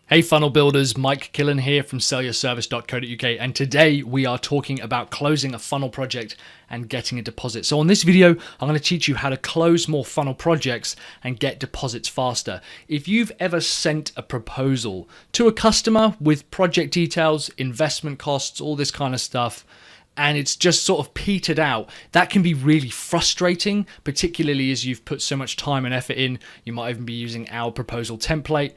Hey funnel builders, Mike Killen here from sellyourservice.co.uk, and today we are talking about closing a funnel project and getting a deposit. So on this video, I'm going to teach you how to close more funnel projects and get deposits faster. If you've ever sent a proposal to a customer with project details, investment costs, all this kind of stuff, and it's just sort of petered out, that can be really frustrating, particularly as you've put so much time and effort in. You might even be using our proposal template,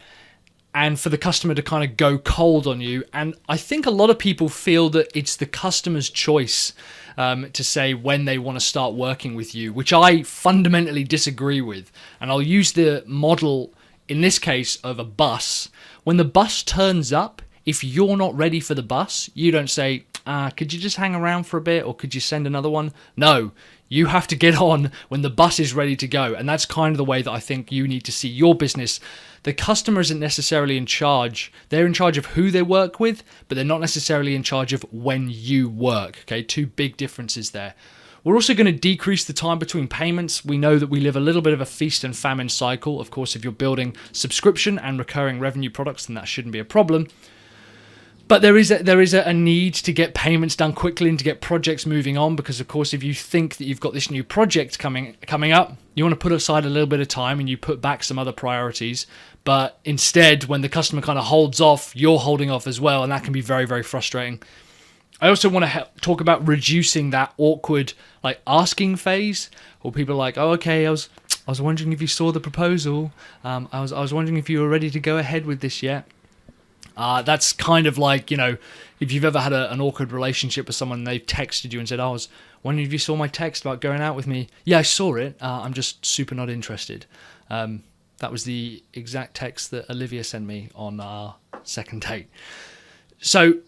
and for the customer to kind of go cold on you. And I think a lot of people feel that it's the customer's choice to say when they want to start working with you, which I fundamentally disagree with. And I'll use the model in this case of a bus. When the bus turns up, if you're not ready for the bus, you don't say, could you just hang around for a bit, or could you send another one? No, you have to get on when the bus is ready to go. And that's kind of the way that I think you need to see your business. The customer isn't necessarily in charge. They're in charge of who they work with, but they're not necessarily in charge of when you work. Okay, two big differences there. We're also going to decrease the time between payments. We know that we live a little bit of a feast and famine cycle. Of course, if you're building subscription and recurring revenue products, then that shouldn't be a problem. But there is a need to get payments done quickly and to get projects moving on, because of course, if you think that you've got this new project coming up, you want to put aside a little bit of time and you put back some other priorities. But instead, when the customer kind of holds off, you're holding off as well, and that can be very, very frustrating. I also want to talk about reducing that awkward asking phase, or people are like, oh, okay, I was wondering if you saw the proposal. I was wondering if you were ready to go ahead with this yet. That's kind of like, if you've ever had an awkward relationship with someone, they've texted you and said, I was wondering if you saw my text about going out with me. Yeah, I saw it. I'm just super not interested. That was the exact text that Olivia sent me on our second date. So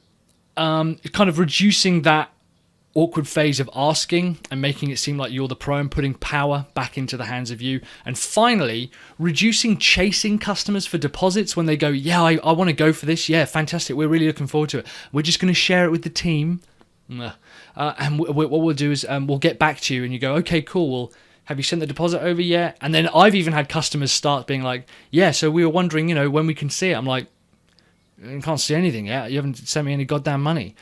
kind of reducing that awkward phase of asking and making it seem like you're the pro and putting power back into the hands of you. And finally, reducing chasing customers for deposits when they go, yeah, I want to go for this. Yeah, fantastic. We're really looking forward to it. We're just going to share it with the team. And what we'll do is we'll get back to you, and you go, okay, cool. Well, have you sent the deposit over yet? And then I've even had customers start being like, yeah, so we were wondering, when we can see it. I'm like, I can't see anything yet. You haven't sent me any goddamn money.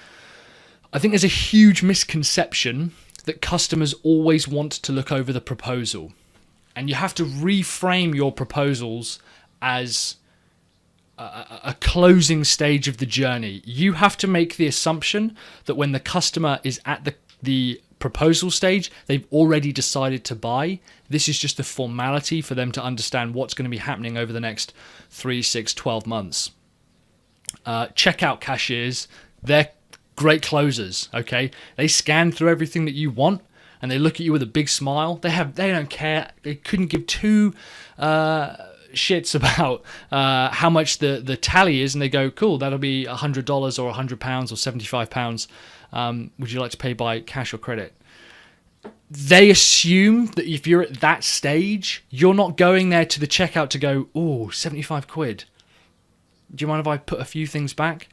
I think there's a huge misconception that customers always want to look over the proposal. And you have to reframe your proposals as a closing stage of the journey. You have to make the assumption that when the customer is at the proposal stage, they've already decided to buy. This is just a formality for them to understand what's going to be happening over the next 3, 6, 12 months. Checkout cashiers, they're great closers, okay? They scan through everything that you want, and they look at you with a big smile. They don't care. They couldn't give two shits about how much the tally is, and they go, cool, that'll be $100 or £100 or £75. Would you like to pay by cash or credit? They assume that if you're at that stage, you're not going there to the checkout to go, oh, 75 quid. Do you mind if I put a few things back?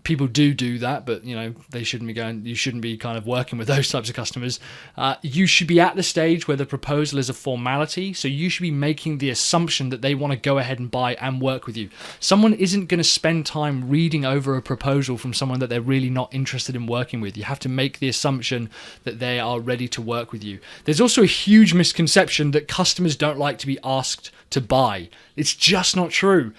People do that, but they shouldn't be going. You shouldn't be kind of working with those types of customers. You should be at the stage where the proposal is a formality. So you should be making the assumption that they want to go ahead and buy and work with you. Someone isn't going to spend time reading over a proposal from someone that they're really not interested in working with. You have to make the assumption that they are ready to work with you. There's also a huge misconception that customers don't like to be asked to buy. It's just not true.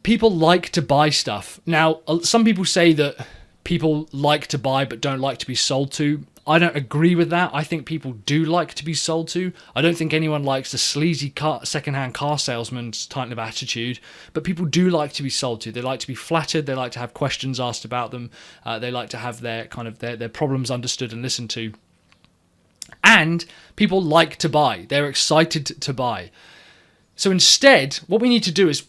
People like to buy stuff. Now, some people say that people like to buy but don't like to be sold to. I don't agree with that. I think people do like to be sold to. I don't think anyone likes a sleazy second-hand car salesman's type of attitude, but people do like to be sold to. They like to be flattered. They like to have questions asked about them. They like to have their problems understood and listened to. And people like to buy. They're excited to buy. So instead, what we need to do is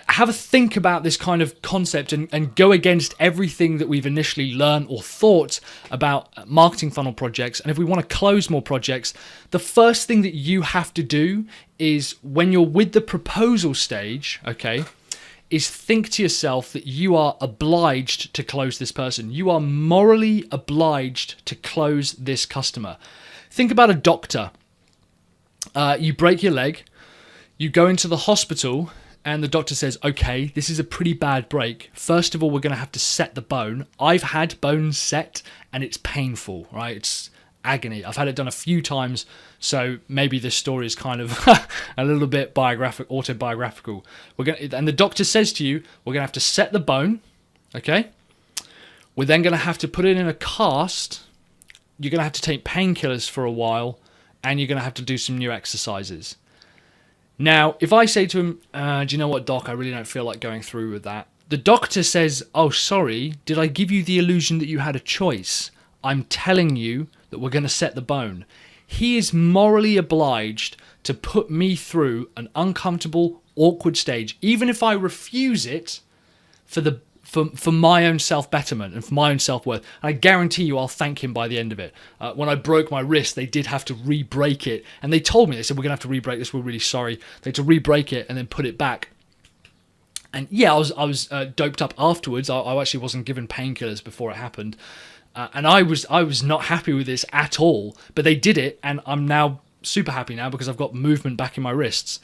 have a think about this kind of concept and go against everything that we've initially learned or thought about marketing funnel projects. And if we want to close more projects, the first thing that you have to do is, when you're with the proposal stage, okay, is think to yourself that you are obliged to close this person. You are morally obliged to close this customer. Think about a doctor. You break your leg, you go into the hospital, And the doctor says, okay, this is a pretty bad break. First of all, we're going to have to set the bone. I've had bones set and it's painful, right? It's agony. I've had it done a few times, so maybe this story is kind of a little bit autobiographical. And the doctor says to you, we're going to have to set the bone, okay? We're then going to have to put it in a cast. You're going to have to take painkillers for a while, and you're going to have to do some new exercises. Now, if I say to him, do you know what, doc, I really don't feel like going through with that. The doctor says, oh, sorry, did I give you the illusion that you had a choice? I'm telling you that we're going to set the bone. He is morally obliged to put me through an uncomfortable, awkward stage, even if I refuse it for my own self-betterment and for my own self-worth. And I guarantee you I'll thank him by the end of it. When I broke my wrist, they did have to re-break it. And they told me, they said, we're going to have to re-break this, we're really sorry. They had to re-break it and then put it back. And yeah, I was doped up afterwards. I actually wasn't given painkillers before it happened. And I was not happy with this at all. But they did it, and I'm now super happy now because I've got movement back in my wrists.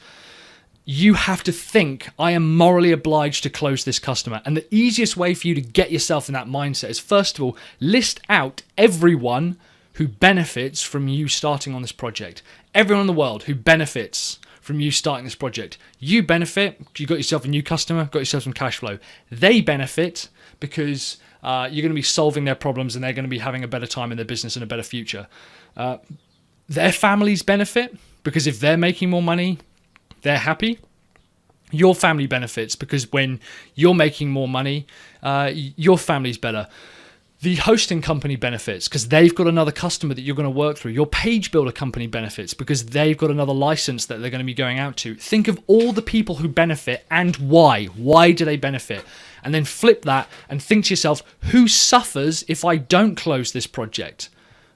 You have to think, I am morally obliged to close this customer. And the easiest way for you to get yourself in that mindset is, first of all, list out everyone who benefits from you starting on this project. Everyone in the world who benefits from you starting this project. You benefit, you got yourself a new customer, got yourself some cash flow. They benefit because you're going to be solving their problems and they're going to be having a better time in their business and a better future. Their families benefit because if they're making more money, they're happy. Your family benefits because when you're making more money, your family's better. The hosting company benefits because they've got another customer that you're going to work through. Your page builder company benefits because they've got another license that they're going to be going out to. Think of all the people who benefit and why. Why do they benefit? And then flip that and think to yourself, who suffers if I don't close this project?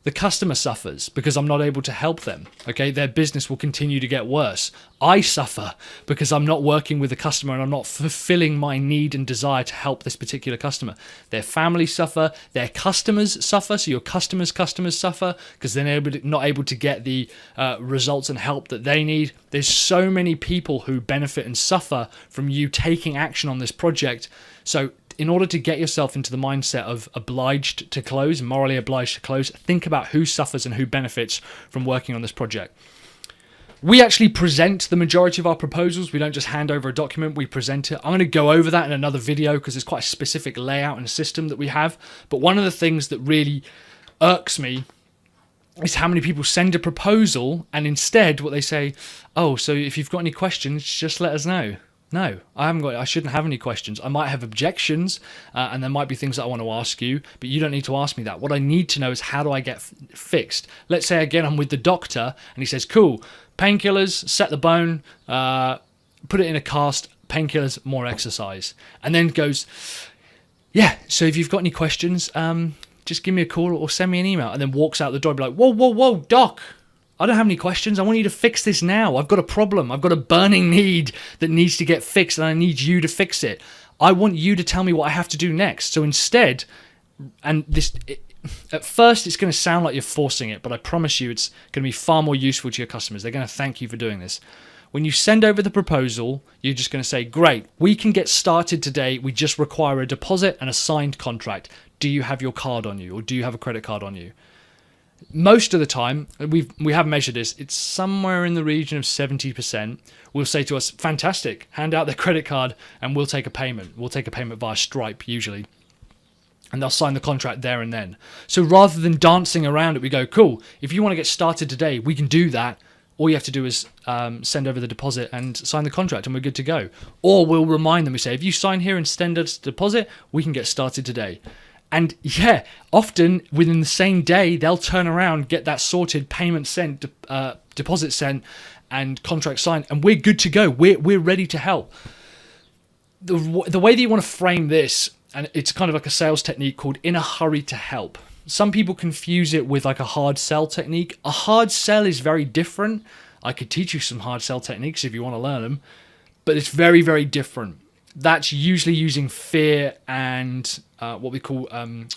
The customer suffers because I'm not able to help them. Okay, their business will continue to get worse. I suffer because I'm not working with the customer and I'm not fulfilling my need and desire to help this particular customer. Their families suffer, their customers suffer, so your customers suffer because they're not able to get the results and help that they need. There's so many people who benefit and suffer from you taking action on this project. So in order to get yourself into the mindset of obliged to close, morally obliged to close, think about who suffers and who benefits from working on this project. We actually present the majority of our proposals. We don't just hand over a document, we present it. I'm going to go over that in another video because it's quite a specific layout and system that we have. But one of the things that really irks me is how many people send a proposal and instead what they say, oh, so if you've got any questions, just let us know. No, I shouldn't have any questions. I might have objections and there might be things that I want to ask you, but you don't need to ask me that. What I need to know is how do I get fixed? Let's say again I'm with the doctor and he says, cool, painkillers, set the bone, put it in a cast, painkillers, more exercise. And then goes, yeah, so if you've got any questions, just give me a call or send me an email. And then walks out the door and be like, whoa, doc. I don't have any questions. I want you to fix this now. I've got a problem. I've got a burning need that needs to get fixed and I need you to fix it. I want you to tell me what I have to do next. So instead, at first it's going to sound like you're forcing it, but I promise you it's going to be far more useful to your customers. They're going to thank you for doing this. When you send over the proposal, you're just going to say, great, we can get started today. We just require a deposit and a signed contract. Do you have your card on you or do you have a credit card on you? Most of the time, we have measured this, it's somewhere in the region of 70%. Will say to us, fantastic, hand out their credit card and we'll take a payment. We'll take a payment via Stripe usually. And they'll sign the contract there and then. So rather than dancing around it, we go, cool, if you want to get started today, we can do that. All you have to do is send over the deposit and sign the contract and we're good to go. Or we'll remind them, we say, if you sign here and send us the deposit, we can get started today. And yeah, often within the same day, they'll turn around, get that sorted, payment sent, deposit sent, and contract signed, and we're good to go. We're ready to help. The way that you want to frame this, and it's kind of like a sales technique called in a hurry to help. Some people confuse it with like a hard sell technique. A hard sell is very different. I could teach you some hard sell techniques if you want to learn them, but it's very, very different. That's usually using fear and what we call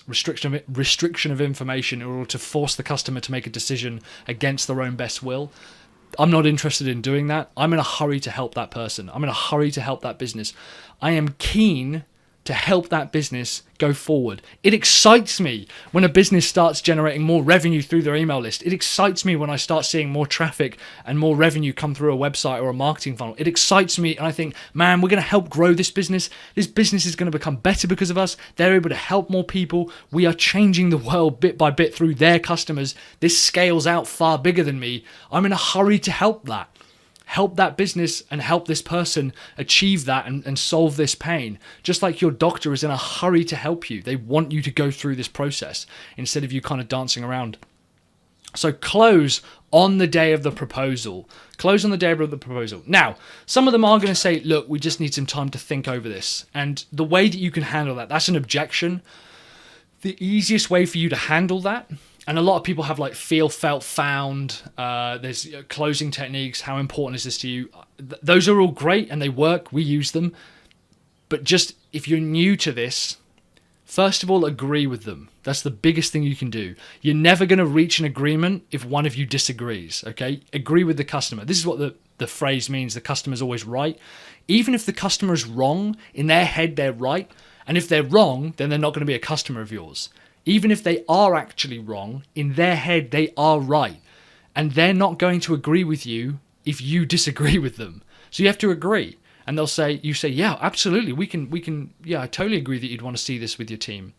restriction of information in order to force the customer to make a decision against their own best will. I'm not interested in doing that. I'm in a hurry to help that person. I'm in a hurry to help that business. I am keen to help that business go forward. It excites me when a business starts generating more revenue through their email list. It excites me when I start seeing more traffic and more revenue come through a website or a marketing funnel. It excites me, and I think, man, we're going to help grow this business. This business is going to become better because of us. They're able to help more people. We are changing the world bit by bit through their customers. This scales out far bigger than me. I'm in a hurry to help that. Help that business and help this person achieve that and solve this pain. Just like your doctor is in a hurry to help you. They want you to go through this process instead of you kind of dancing around. So close on the day of the proposal. Close on the day of the proposal. Now, some of them are going to say, look, we just need some time to think over this. And the way that you can handle that, that's an objection. The easiest way for you to handle that, and a lot of people have like feel, felt, found, there's closing techniques, how important is this to you? Those are all great and they work, we use them. But just if you're new to this, first of all, agree with them. That's the biggest thing you can do. You're never going to reach an agreement if one of you disagrees, okay? Agree with the customer. This is what the phrase means, the customer's always right. Even if the customer is wrong, in their head they're right. And if they're wrong, then they're not going to be a customer of yours. Even if they are actually wrong, in their head they are right. And they're not going to agree with you if you disagree with them. So you have to agree. And they'll say, you say, yeah, absolutely, we can, yeah, I totally agree that you'd want to see this with your team.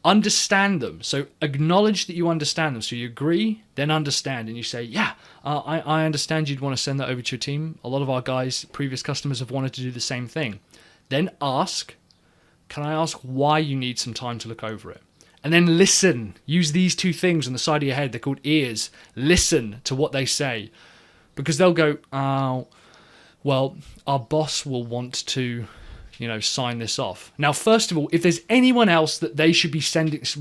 Understand them. So acknowledge that you understand them. So you agree, then understand. And you say, yeah, I understand you'd want to send that over to your team. A lot of our guys, previous customers, have wanted to do the same thing. Then ask, can I ask why you need some time to look over it? And then listen. Use these two things on the side of your head. They're called ears. Listen to what they say. Because they'll go, oh, well, our boss will want to, sign this off. Now, first of all, if there's anyone else that they should be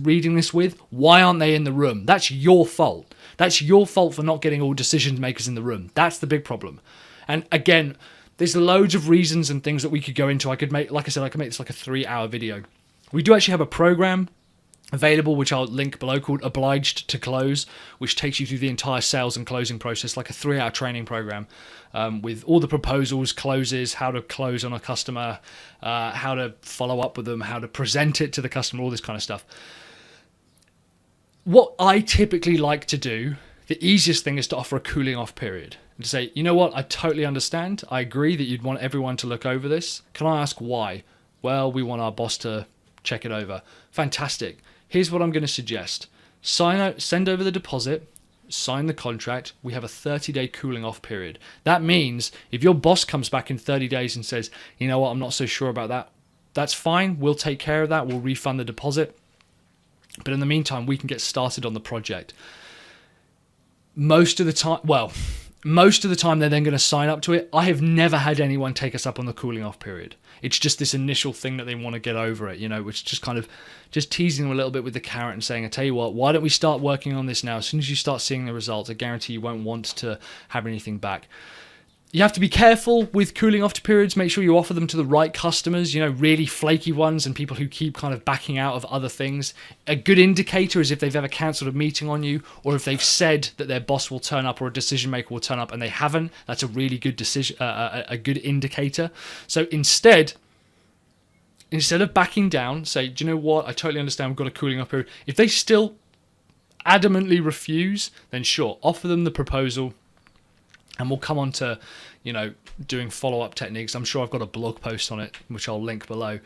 reading this with, why aren't they in the room? That's your fault. That's your fault for not getting all decision makers in the room. That's the big problem. And again, there's loads of reasons and things that we could go into. I could make, like I said, I could make this like a 3-hour video. We do actually have a program available, which I'll link below, called Obliged to Close, which takes you through the entire sales and closing process, like a 3-hour training program with all the proposals, closes, how to close on a customer, how to follow up with them, how to present it to the customer, all this kind of stuff. What I typically like to do, the easiest thing is to offer a cooling off period and to say, you know what, I totally understand. I agree that you'd want everyone to look over this. Can I ask why? Well, we want our boss to check it over. Fantastic. Here's what I'm going to suggest. Send over the deposit, sign the contract. We have a 30-day cooling off period. That means if your boss comes back in 30 days and says, you know what, I'm not so sure about that, that's fine. We'll take care of that. We'll refund the deposit. But in the meantime, we can get started on the project. Most of the time, they're then going to sign up to it. I have never had anyone take us up on the cooling off period. It's just this initial thing that they want to get over it, which is just kind of just teasing them a little bit with the carrot and saying, I tell you what, why don't we start working on this now? As soon as you start seeing the results, I guarantee you won't want to have anything back. You have to be careful with cooling off periods. Make sure you offer them to the right customers, really flaky ones and people who keep kind of backing out of other things. A good indicator is if they've ever cancelled a meeting on you, or if they've said that their boss will turn up or a decision maker will turn up and they haven't. That's a really good decision, a good indicator. So instead of backing down, say, do you know what? I totally understand we've got a cooling off period. If they still adamantly refuse, then sure, offer them the proposal. And we'll come on to, doing follow-up techniques. I'm sure I've got a blog post on it, which I'll link below.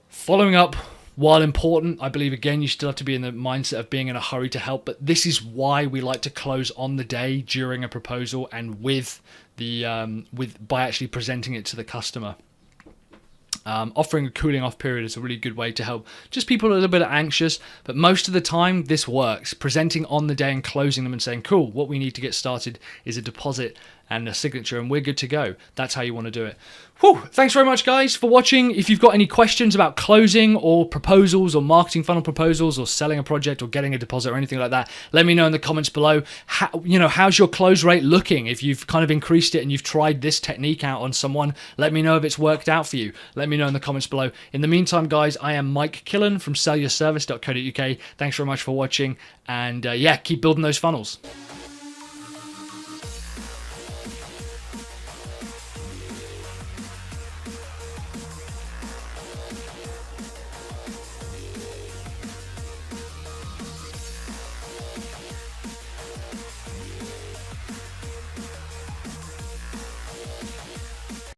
Following up, while important, I believe, again, you still have to be in the mindset of being in a hurry to help. But this is why we like to close on the day during a proposal and by actually presenting it to the customer. Offering a cooling off period is a really good way to help just people a little bit anxious, but most of the time this works. Presenting on the day and closing them and saying, cool, what we need to get started is a deposit and a signature and we're good to go. That's how you want to do it. Whew, thanks very much, guys, for watching. If you've got any questions about closing or proposals or marketing funnel proposals or selling a project or getting a deposit or anything like that, let me know in the comments below. How's your close rate looking? If you've kind of increased it and you've tried this technique out on someone, let me know if it's worked out for you. Let me know in the comments below. In the meantime, guys, I am Mike Killen from sellyourservice.co.uk. Thanks very much for watching, and keep building those funnels.